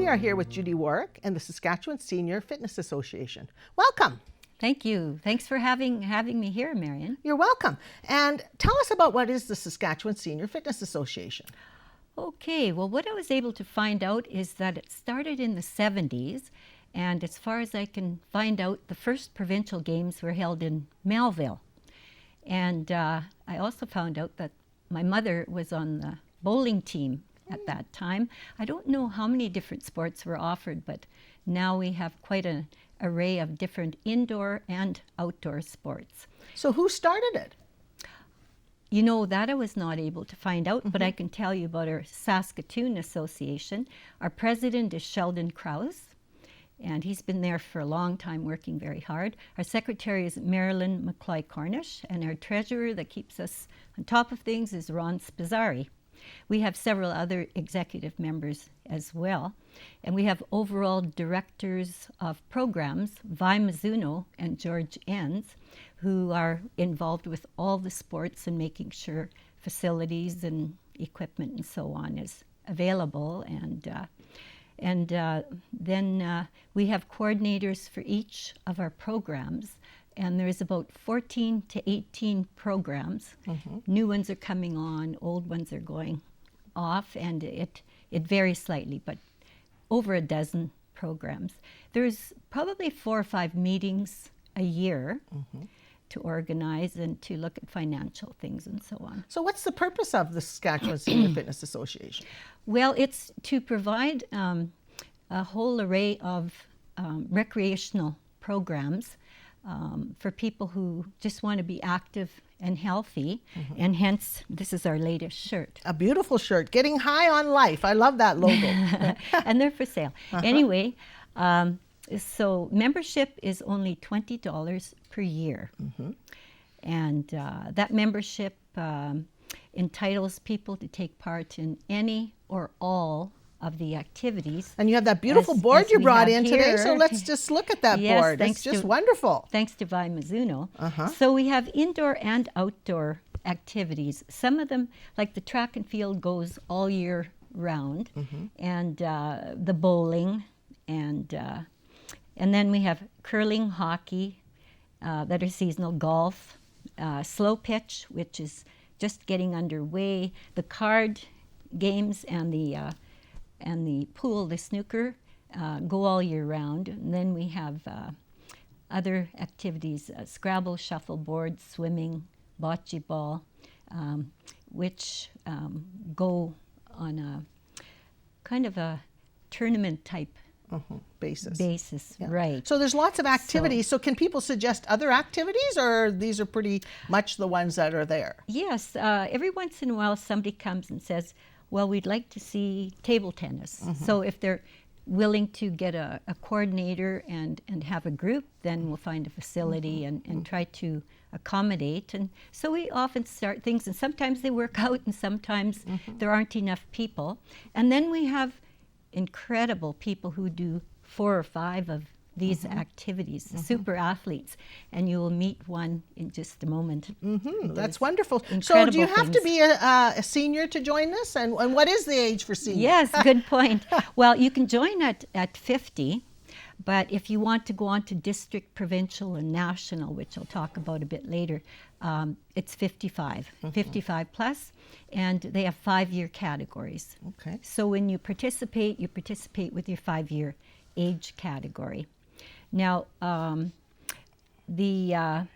we are here with Judy Warwick and the Saskatchewan Senior Fitness Association. Welcome. Thank you. Thanks for having me here, Marion. You're welcome. And tell us about what is the Saskatchewan Senior Fitness Association. Okay, well, what I was able to find out is that it started in the 70s, and as far as I can find out, the first provincial games were held in Melville. And I also found out that my mother was on the bowling team at that time. I don't know how many different sports were offered, but now we have quite an array of different indoor and outdoor sports. So who started it? You know, that I was not able to find out, but I can tell you about our Saskatoon Association. Our president is Sheldon Krause, and he's been there for a long time working very hard. Our secretary is Marilyn McCloy-Cornish, and our treasurer that keeps us on top of things is Ron Spizzari. We have several other executive members as well, and we have overall directors of programs, Vi Mizuno and George Enns, who are involved with all the sports and making sure facilities and equipment and so on is available. And then we have coordinators for each of our programs, and there's about 14 to 18 programs. New ones are coming on, old ones are going off, and it varies slightly, but over a dozen programs. There's probably 4 or 5 meetings a year to organize and to look at financial things and so on. So what's the purpose of the Saskatchewan Senior Fitness Association? Well, it's to provide a whole array of recreational programs for people who just want to be active and healthy, and hence this is our latest shirt. A beautiful shirt, Getting High on Life. I love that logo. And they're for sale. Anyway, so membership is only $20 per year. And that membership entitles people to take part in any or all of the activities. And you have that beautiful board you brought in today, so let's just look at that board. It's just wonderful. Thanks to Vi Mizuno. So we have indoor and outdoor activities. Some of them, like the track and field, goes all year round, and the bowling, and then we have curling, hockey, that are seasonal, golf, slow pitch, which is just getting underway, the card games and the pool, the snooker, go all year round. And then we have other activities, Scrabble, shuffleboard, swimming, bocce ball, which go on a kind of a tournament type basis, right. So there's lots of activities. So can people suggest other activities, or these are pretty much the ones that are there? Yes, every once in a while somebody comes and says, well, we'd like to see table tennis. So if they're willing to get a coordinator and have a group, then we'll find a facility and try to accommodate. And so we often start things, and sometimes they work out and sometimes there aren't enough people. And then we have incredible people who do 4 or 5 of these activities, super athletes, and you will meet one in just a moment. That's wonderful. So do you have to be a senior to join this? And what is the age for seniors? Yes, good point. Well, you can join at 50, but if you want to go on to district, provincial, and national, which I'll talk about a bit later, it's 55, 55 plus, and they have 5-year categories. Okay. So when you participate with your 5-year age category. Now, the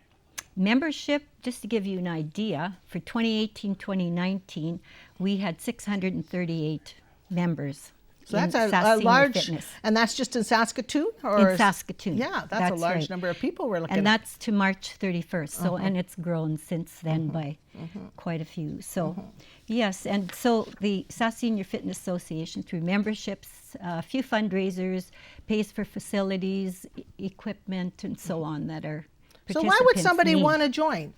membership, just to give you an idea, for 2018-2019, we had 638 members. So that's a large, and that's just in Saskatoon? In Saskatoon. Yeah, that's a large number of people we're looking at. And that's to March 31st, so, and it's grown since then by quite a few. So, yes, and so the Sask Senior Fitness Association, through memberships, a few fundraisers, pays for facilities, equipment, and so on that are participants. So why would somebody want to join?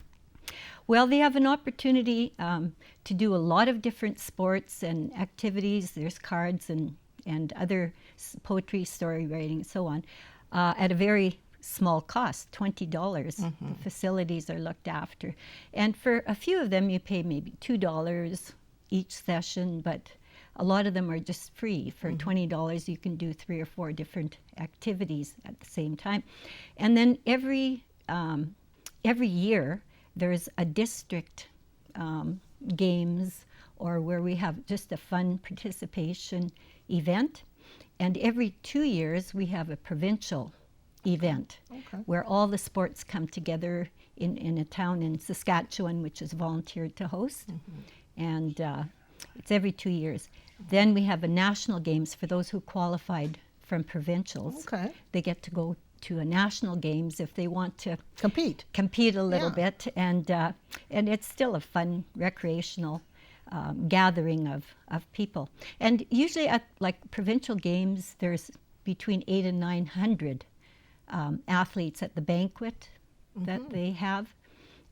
Well, they have an opportunity to do a lot of different sports and activities. There's cards and other poetry, story writing, and so on, at a very small cost, $20. The facilities are looked after. And for a few of them, you pay maybe $2 each session, but a lot of them are just free. For $20, you can do 3 or 4 different activities at the same time. And then every year, there's a district games or where we have just a fun participation event. And every 2 years, we have a provincial event where all the sports come together in a town in Saskatchewan, which is volunteered to host. And it's every 2 years. Then we have a national games for those who qualified from provincials. They get to go to a national games if they want to compete a little bit, and it's still a fun recreational gathering of people. And usually at like provincial games, there's between 800 and 900 athletes at the banquet that they have,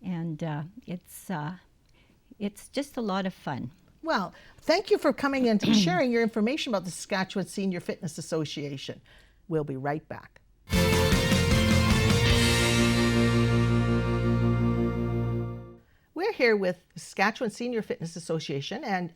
and it's just a lot of fun. Well, thank you for coming in and sharing your information about the Saskatchewan Senior Fitness Association. We'll be right back. We're here with the Saskatchewan Senior Fitness Association and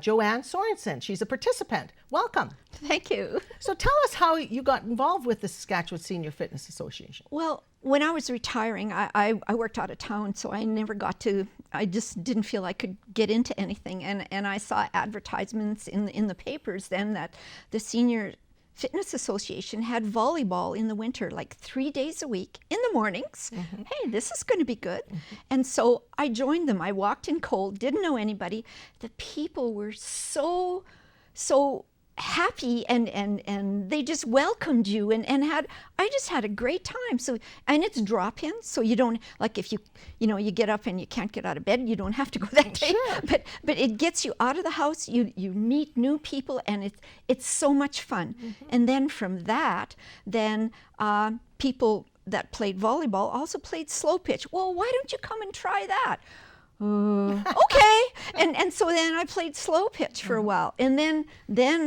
Joanne Sorensen. She's a participant. Welcome. Thank you. So tell us how you got involved with the Saskatchewan Senior Fitness Association. Well, when I was retiring, I worked out of town, so I never got to, I just didn't feel I could get into anything. And I saw advertisements in the papers then that the Senior Fitness Association had volleyball in the winter, like 3 days a week in the mornings. Hey, this is going to be good. And so I joined them. I walked in cold, didn't know anybody. The people were so happy, and they just welcomed you, and I just had a great time. So, and it's drop-in, so you don't, like if you get up and you can't get out of bed, you don't have to go that day. But it gets you out of the house, you meet new people, and it's so much fun. And then from that, people that played volleyball also played slow pitch. Well, why don't you come and try that? Okay. And so then I played slow pitch for a while. And then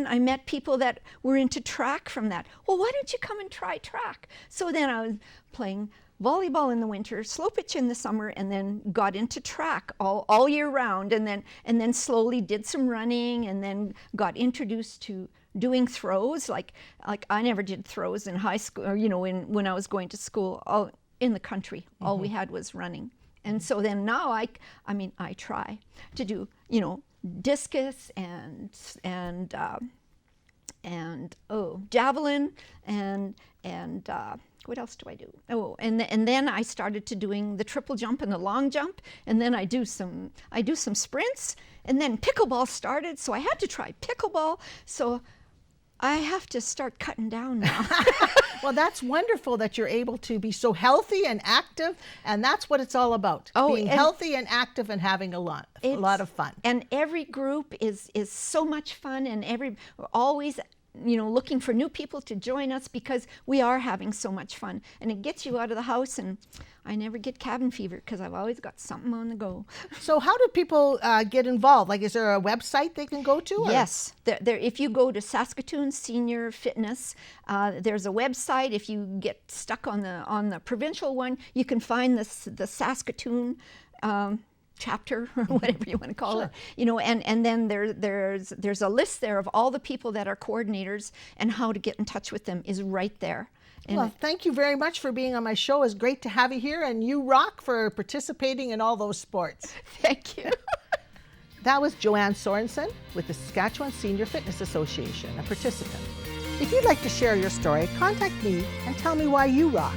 I met people that were into track from that. Well, why don't you come and try track? So then I was playing volleyball in the winter, slow pitch in the summer, and then got into track all year round, and then slowly did some running, and then got introduced to doing throws. Like I never did throws in high school, or when I was going to school. All in the country, all we had was running. And so then now I try to do, discus and javelin and what else do I do? Oh, and then I started to doing the triple jump and the long jump, and then I do some sprints, and then pickleball started, so I had to try pickleball. So I have to start cutting down now. Well, that's wonderful that you're able to be so healthy and active, and that's what it's all about. Being healthy and active and having a lot of fun. And every group is so much fun, and we're always looking for new people to join us because we are having so much fun, and it gets you out of the house. And I never get cabin fever because I've always got something on the go. So how do people get involved? Like, is there a website they can go to? Or? Yes, if you go to Saskatoon Senior Fitness, there's a website. If you get stuck on the provincial one, you can find the Saskatoon chapter or whatever you want to call it, and then there's a list there of all the people that are coordinators, and how to get in touch with them is right there. And well, thank you very much for being on my show. It's great to have you here, and you rock for participating in all those sports. Thank you. That was Joanne Sorensen with the Saskatchewan Senior Fitness Association, a participant. If you'd like to share your story, contact me and tell me why you rock.